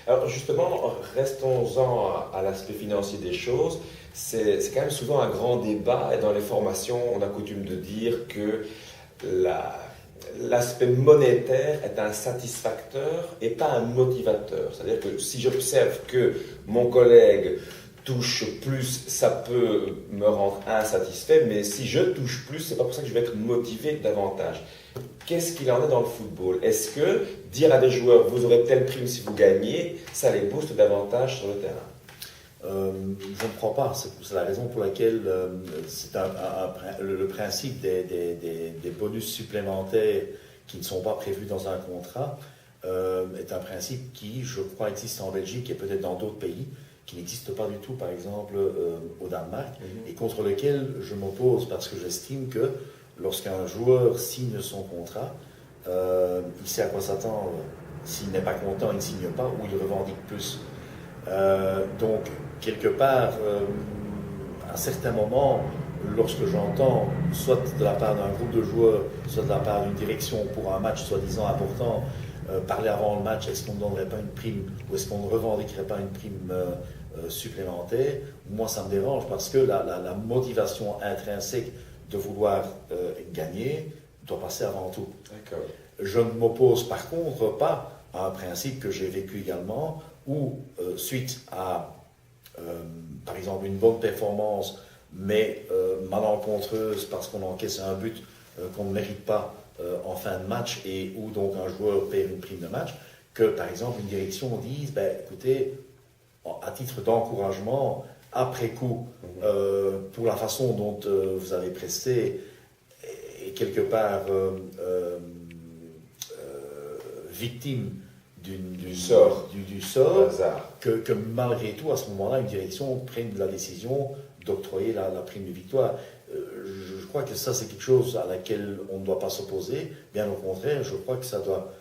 Alors justement, restons-en à l'aspect financier des choses. C'est quand même souvent un grand débat et dans les formations, on a coutume de dire que la- l'aspect monétaire est un satisfacteur et pas un motivateur. C'est-à-dire que si j'observe que mon collègue touche plus, ça peut me rendre insatisfait, mais si je touche plus, c'est pas pour ça que je vais être motivé davantage. Qu'est-ce qu'il en est dans le football? Est-ce que dire à des joueurs, vous aurez telle prime si vous gagnez, ça les booste davantage sur le terrain? Je ne crois pas. C'est la raison pour laquelle c'est le principe des bonus supplémentaires qui ne sont pas prévus dans un contrat est un principe qui, je crois, existe en Belgique et peut-être dans d'autres pays, qui n'existe pas du tout, par exemple, au Danemark, et contre lequel je m'oppose parce que j'estime que lorsqu'un joueur signe son contrat, il sait à quoi s'attendre. S'il n'est pas content, il ne signe pas ou il revendique plus. Donc, quelque part, à certains moments, lorsque j'entends, soit de la part d'un groupe de joueurs, soit de la part d'une direction pour un match soi-disant important, parler avant le match, est-ce qu'on ne donnerait pas une prime ou est-ce qu'on ne revendiquerait pas une prime supplémentaire, moi ça me dérange parce que la motivation intrinsèque de vouloir gagner doit passer avant tout. D'accord. Je ne m'oppose par contre pas à un principe que j'ai vécu également où, suite à, par exemple, une bonne performance, mais malencontreuse parce qu'on encaisse un but qu'on ne mérite pas en fin de match et où donc un joueur perd une prime de match, que par exemple une direction dise, ben, écoutez, à titre d'encouragement, après coup, pour la façon dont vous avez presté, et quelque part victime Du sort, du sort hasard. que malgré tout, à ce moment-là, une direction prenne la décision d'octroyer la prime de victoire. Je crois que ça, c'est quelque chose à laquelle on ne doit pas s'opposer. Bien au contraire, je crois que ça doit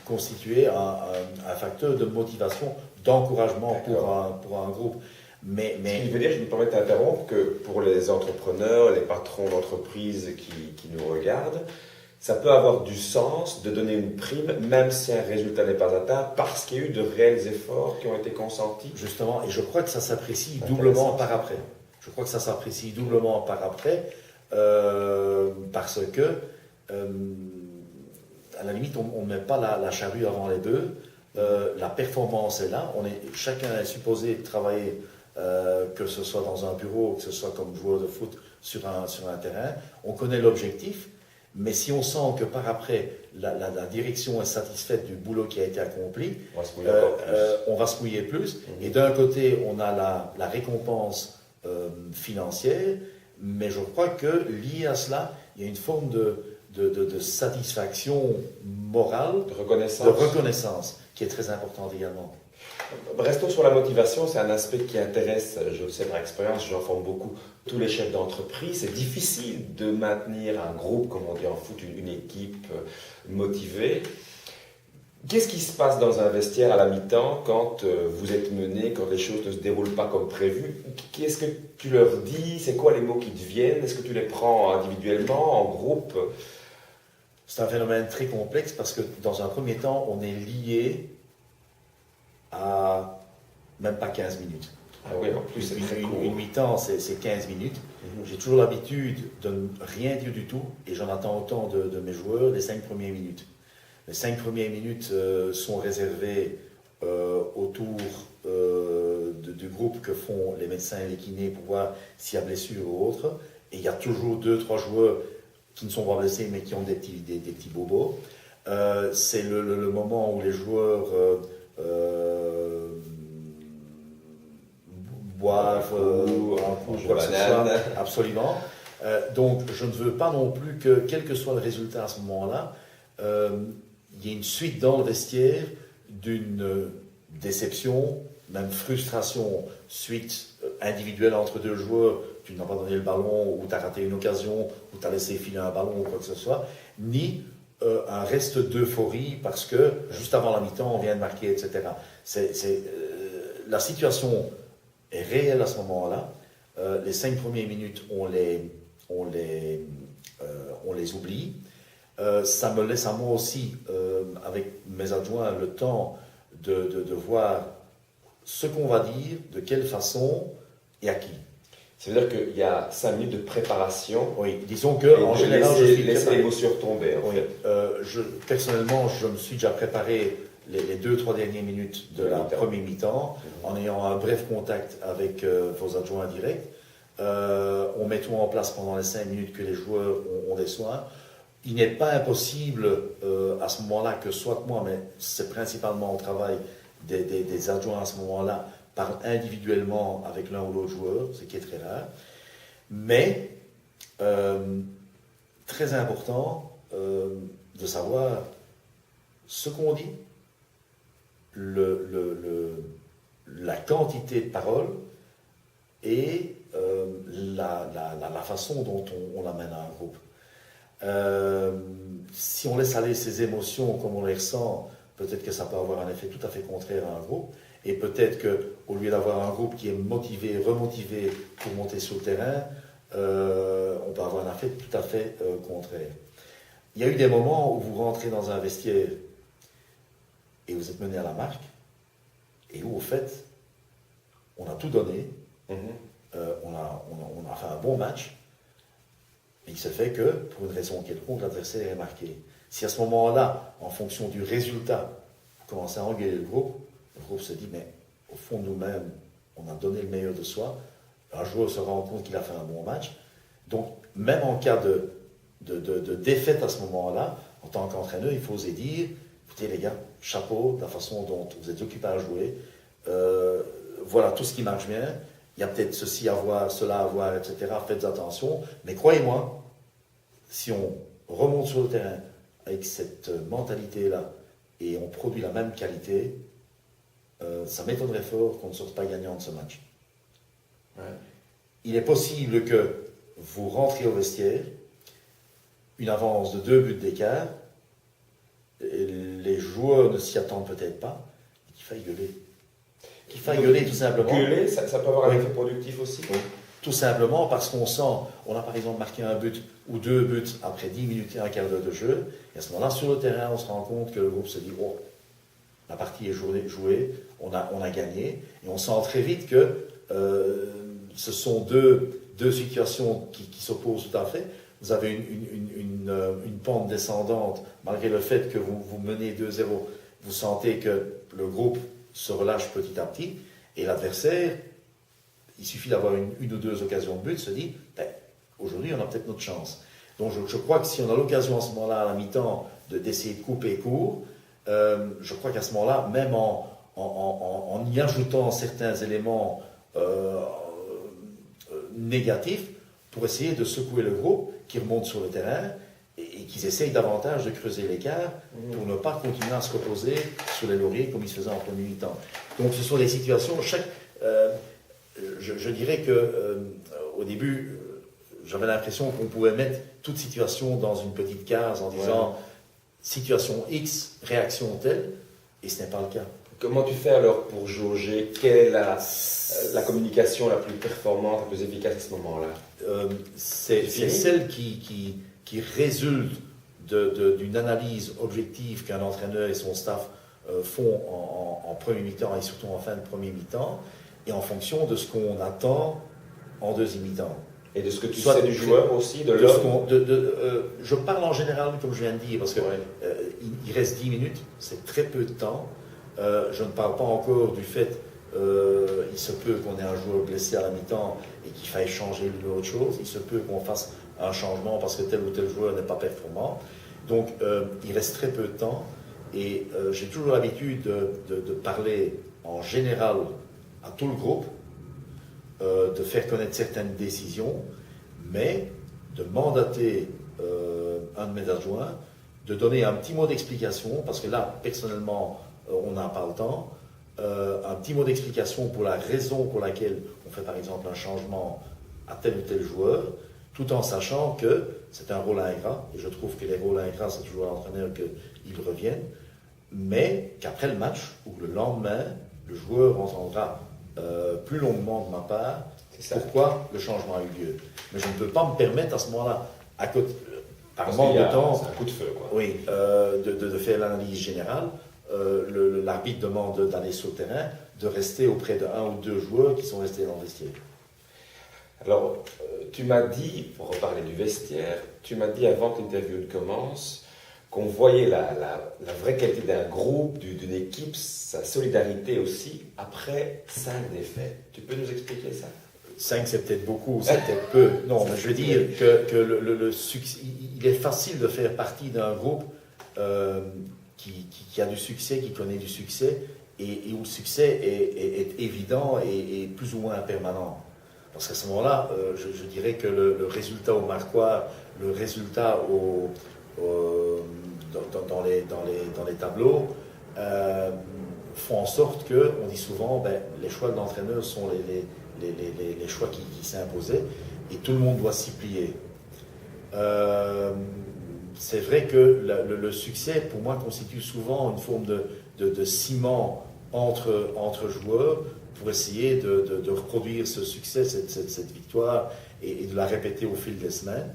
constituer un facteur de motivation, d'encouragement pour un groupe. Ce qui veut dire, je me permets d'interrompre, que pour les entrepreneurs, les patrons d'entreprises qui nous regardent, ça peut avoir du sens de donner une prime, même si un résultat n'est pas atteint, parce qu'il y a eu de réels efforts qui ont été consentis. Justement, et je crois que ça s'apprécie doublement par après. Je crois que ça s'apprécie doublement par après, parce que, à la limite, on ne met pas la charrue avant les bœufs. La performance est là. Chacun est supposé travailler, que ce soit dans un bureau, que ce soit comme joueur de foot sur un terrain. On connaît l'objectif. Mais si on sent que par après, la direction est satisfaite du boulot qui a été accompli, on va se mouiller plus. Et d'un côté, on a la récompense financière, mais je crois que lié à cela, il y a une forme de satisfaction morale, De reconnaissance. de reconnaissance, qui est très importante également. Restons sur la motivation, c'est un aspect qui intéresse, je le sais par expérience, j'en forme beaucoup, tous les chefs d'entreprise. C'est difficile de maintenir un groupe, comme on dit en foot, une équipe motivée. Qu'est-ce qui se passe dans un vestiaire à la mi-temps quand vous êtes mené, quand les choses ne se déroulent pas comme prévu? Qu'est-ce que tu leur dis? C'est quoi les mots qui te viennent? Est-ce que tu les prends individuellement, en groupe? C'est un phénomène très complexe parce que dans un premier temps, on est lié à même pas 15 minutes. Ah oui, en plus c'est très court. Une mi-temps, c'est 15 minutes. J'ai toujours l'habitude de ne rien dire du tout et j'en attends autant de mes joueurs les 5 premières minutes. Les 5 premières minutes sont réservées autour du groupe que font les médecins et les kinés pour voir s'il y a blessure ou autre. Et il y a toujours 2-3 joueurs qui ne sont pas blessés mais qui ont des petits bobos. C'est le moment où les joueurs boivent un coup, quoi que ce soit. Absolument. Donc, je ne veux pas non plus que, quel que soit le résultat à ce moment-là, il y ait une suite dans le vestiaire d'une déception, même frustration, suite individuelle entre deux joueurs, tu n'as pas donné le ballon, ou tu as raté une occasion, ou tu as laissé filer un ballon, ou quoi que ce soit, ni un reste d'euphorie parce que juste avant la mi-temps, on vient de marquer, etc. La situation est réelle à ce moment-là. Les 5 premières minutes, on les oublie. Ça me laisse à moi aussi, avec mes adjoints, le temps de voir ce qu'on va dire, de quelle façon et à qui. Ça veut dire qu'il y a 5 minutes de préparation. Oui, disons qu'en général, je suis laisser l'émotion retomber. Oui, personnellement, je me suis déjà préparé les 2-3 dernières minutes de la première mi-temps, en ayant un bref contact avec vos adjoints directs. On met tout en place pendant les 5 minutes que les joueurs ont des soins. Il n'est pas impossible à ce moment-là que soit moi, mais c'est principalement au travail des adjoints à ce moment-là, parle individuellement avec l'un ou l'autre joueur, ce qui est très rare. Mais, très important de savoir ce qu'on dit, la quantité de paroles et la façon dont on amène à un groupe. Si on laisse aller ses émotions comme on les ressent, peut-être que ça peut avoir un effet tout à fait contraire à un groupe. Et peut-être qu'au lieu d'avoir un groupe qui est motivé, remotivé pour monter sur le terrain, on peut avoir un effet tout à fait contraire. Il y a eu des moments où vous rentrez dans un vestiaire et vous êtes mené à la marque, et où, au fait, on a tout donné, on a fait un bon match, mais il se fait que, pour une raison quelconque, l'adversaire est marqué. Si à ce moment-là, en fonction du résultat, vous commencez à engueuler le groupe se dit, mais au fond de nous-mêmes, on a donné le meilleur de soi, un joueur se rend compte qu'il a fait un bon match, donc même en cas de défaite à ce moment-là, en tant qu'entraîneur, il faut oser dire, écoutez les gars, chapeau de la façon dont vous êtes occupés à jouer, voilà tout ce qui marche bien, il y a peut-être ceci à voir, cela à voir, etc. Faites attention, mais croyez-moi, si on remonte sur le terrain avec cette mentalité-là et on produit la même qualité, ça m'étonnerait fort qu'on ne sorte pas gagnant de ce match. Ouais. Il est possible que vous rentriez au vestiaire, une avance de 2 buts d'écart, les joueurs ne s'y attendent peut-être pas, et qu'il faille gueuler. Qu'il faille gueuler tout simplement. Gueuler, ça peut avoir un effet productif aussi. Oui. Tout simplement parce qu'on sent, on a par exemple marqué un but ou 2 buts après 10 minutes et un quart d'heure de jeu, et à ce moment-là, sur le terrain, on se rend compte que le groupe se dit, oh, la partie est jouée, on a gagné, et on sent très vite que ce sont deux situations qui s'opposent tout à fait. Vous avez une pente descendante, malgré le fait que vous menez 2-0, vous sentez que le groupe se relâche petit à petit, et l'adversaire, il suffit d'avoir une ou 2 occasions de but, se dit, ben, aujourd'hui on a peut-être notre chance. Donc je crois que si on a l'occasion à ce moment-là, à la mi-temps, d'essayer de couper court, je crois qu'à ce moment-là, même en y ajoutant certains éléments négatifs, pour essayer de secouer le groupe, qui remonte sur le terrain, et qu'ils essayent davantage de creuser l'écart, pour ne pas continuer à se reposer sur les lauriers comme ils se faisaient en premier mi-temps. Donc ce sont des situations, je dirais qu'au début, j'avais l'impression qu'on pouvait mettre toute situation dans une petite case en disant situation X, réaction telle, et ce n'est pas le cas. Comment tu fais alors pour jauger quelle est la communication la plus performante, la plus efficace à ce moment-là? C'est celle qui résulte d'une analyse objective qu'un entraîneur et son staff font en premier mi-temps et surtout en fin de premier mi-temps, et en fonction de ce qu'on attend en deuxième mi-temps. Et de ce que tu sais du joueur aussi, de l'homme. Je parle en général, comme je viens de dire, parce qu'il il reste 10 minutes, c'est très peu de temps. Je ne parle pas encore du fait, il se peut qu'on ait un joueur blessé à la mi-temps et qu'il faille changer l'une ou l'autre chose. Il se peut qu'on fasse un changement parce que tel ou tel joueur n'est pas performant. Donc, il reste très peu de temps. Et j'ai toujours l'habitude de parler en général à tout le groupe, de faire connaître certaines décisions, mais de mandater un de mes adjoints, de donner un petit mot d'explication, parce que là, personnellement, on n'a pas le temps, un petit mot d'explication pour la raison pour laquelle on fait par exemple un changement à tel ou tel joueur, tout en sachant que c'est un rôle ingrat, et je trouve que les rôles ingrats, c'est toujours à l'entraîneur qu'ils reviennent, mais qu'après le match, ou le lendemain, le joueur entendra plus longuement de ma part pourquoi le changement a eu lieu. Mais je ne peux pas me permettre à ce moment-là, par manque de temps, c'est un coup de feu, quoi. Oui, de faire l'analyse générale. l'arbitre demande d'aller sur le terrain, de rester auprès de 1 ou 2 joueurs qui sont restés dans le vestiaire. Alors, tu m'as dit, pour reparler du vestiaire, tu m'as dit avant que l'interview ne commence qu'on voyait la vraie qualité d'un groupe, d'une équipe, sa solidarité aussi, après 5 défaites. Tu peux nous expliquer ça? 5, c'est peut-être beaucoup, c'est peut-être peu. Non, mais je veux dire que le succès, il est facile de faire partie d'un groupe qui a du succès, qui connaît du succès, et où le succès est évident et plus ou moins permanent. Parce qu'à ce moment-là, je dirais que le résultat au marquoir, le résultat dans les tableaux, font en sorte que, on dit souvent, les choix de l'entraîneur sont les choix qui s'imposaient, et tout le monde doit s'y plier. C'est vrai que le succès, pour moi, constitue souvent une forme de ciment entre joueurs pour essayer de reproduire ce succès, cette victoire, et de la répéter au fil des semaines.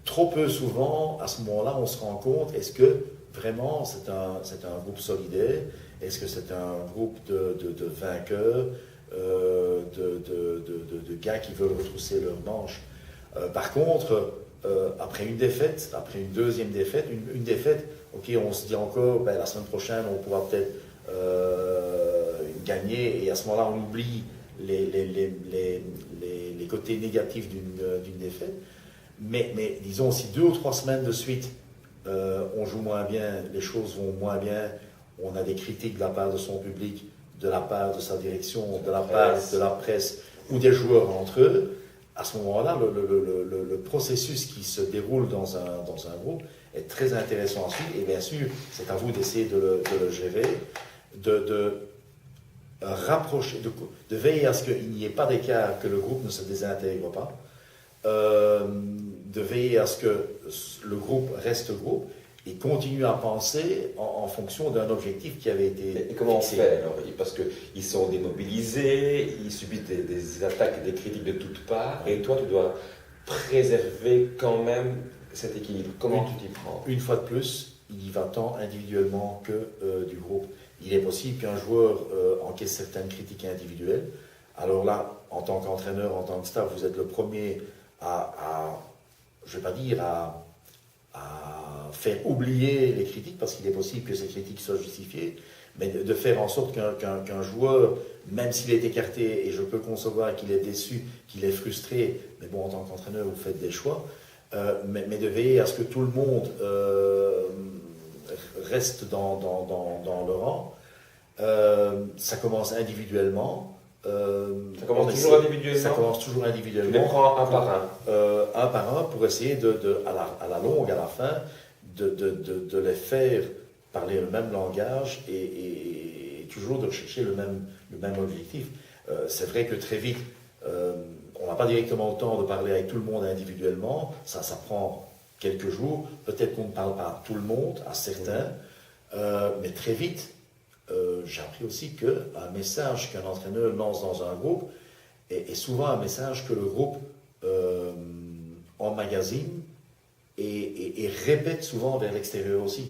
Trop peu souvent, à ce moment-là, on se rend compte, est-ce que vraiment c'est un groupe solidaire? Est-ce que c'est un groupe de vainqueurs, de gars qui veulent retrousser leurs manches? Par contre, après une défaite, après une deuxième défaite, une défaite, ok, on se dit encore, la semaine prochaine, on pourra peut-être gagner, et à ce moment-là, on oublie les côtés négatifs d'une défaite. Mais disons, si 2 ou 3 semaines de suite, on joue moins bien, les choses vont moins bien, on a des critiques de la part de son public, de la part de sa direction, de la part de la presse ou des joueurs entre eux, à ce moment-là, le processus qui se déroule dans un groupe est très intéressant à suivre. Et bien sûr, c'est à vous d'essayer de le gérer, de rapprocher, de veiller à ce qu'il n'y ait pas d'écart, que le groupe ne se désintègre pas, de veiller à ce que le groupe reste groupe et continue à penser en fonction d'un objectif qui avait été Et comment fixé. on fait alors? Parce qu'ils sont démobilisés, ils subissent des attaques et des critiques de toutes parts, et toi tu dois préserver quand même cet équilibre. Comment tu t'y prends? Une fois de plus, il y va tant individuellement que du groupe. Il est possible qu'un joueur encaisse certaines critiques individuelles. Alors là, en tant qu'entraîneur, en tant que staff, vous êtes le premier je ne vais pas dire à faire oublier les critiques, parce qu'il est possible que ces critiques soient justifiées, mais de faire en sorte qu'un joueur, même s'il est écarté, et je peux concevoir qu'il est déçu, qu'il est frustré, mais bon, en tant qu'entraîneur, vous faites des choix, mais de veiller à ce que tout le monde reste dans le rang. Ça commence individuellement. Ça commence toujours individuellement? Ça commence toujours individuellement. Tu les prends un par un? Un par un, pour essayer à la longue, à la fin, de les faire parler le même langage et toujours de rechercher le même objectif. C'est vrai que très vite, on n'a pas directement le temps de parler avec tout le monde individuellement. Ça prend quelques jours. Peut-être qu'on ne parle pas à tout le monde, à certains, mais très vite, j'ai appris aussi qu'un message qu'un entraîneur lance dans un groupe est souvent un message que le groupe emmagasine et répète souvent vers l'extérieur aussi.